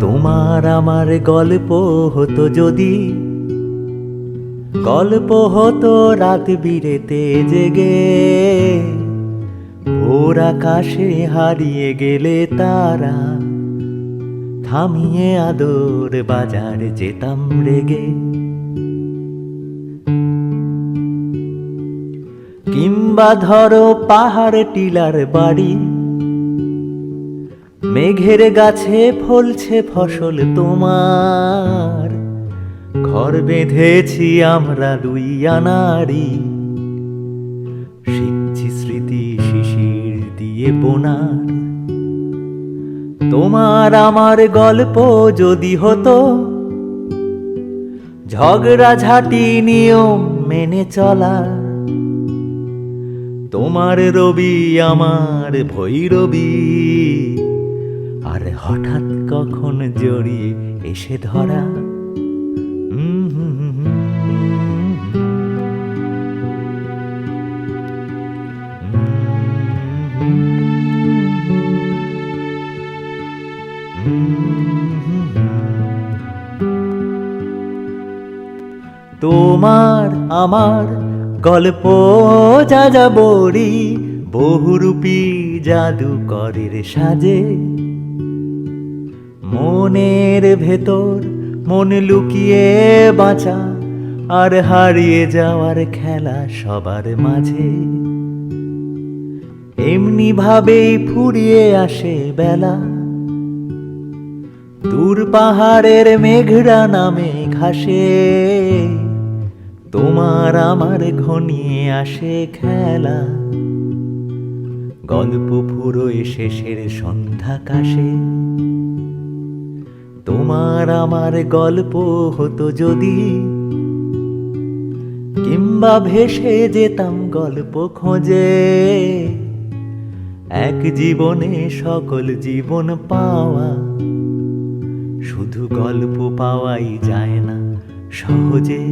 তোমার আমার গল্প হতো যদি, গল্প হতো রাত বিরেতে জেগে, ভোর আকাশে হারিয়ে গেলে তারা, থামিয়ে আদর বাজার যেতাম রেগে। কিংবা ধরো পাহাড় টিলার বাড়ি, মেঘের গাছে ফলছে ফসল তোমার, ঘর বেঁধেছি আমরা দুই আনাড়ি, শিখছি স্মৃতি শিশির দিয়ে বোনার। তোমার আমার গল্প যদি হতো ঝগড়াঝাটি নিয়ম মেনে চলা, তোমার রবি আমার ভৈরবী, আর হঠাৎ কখন জড়িয়ে এসে ধরা। তোমার আমার গল্প যা যা বড়ি, বহুরূপী জাদুকরের সাজে, মনের ভেতর মন লুকিয়ে বাঁচা, আর হারিয়ে যাওয়ার খেলা সবার মাঝে। এমনি ভাবেই ফুরিয়ে আসে বেলা, দূর পাহাড়ের মেঘরা নামে ঘাসে, তোমার আমার ঘনিয়ে আসে খেলা, গল্প ফুরোয় শেষের সন্ধ্যা কাশে। তোমার আমার গল্প হতো যদি, কিংবা ভেসে যেতাম গল্প খোঁজে, এক জীবনে সকল জীবন পাওয়া, শুধু গল্প পাওয়াই যায় না সহজে।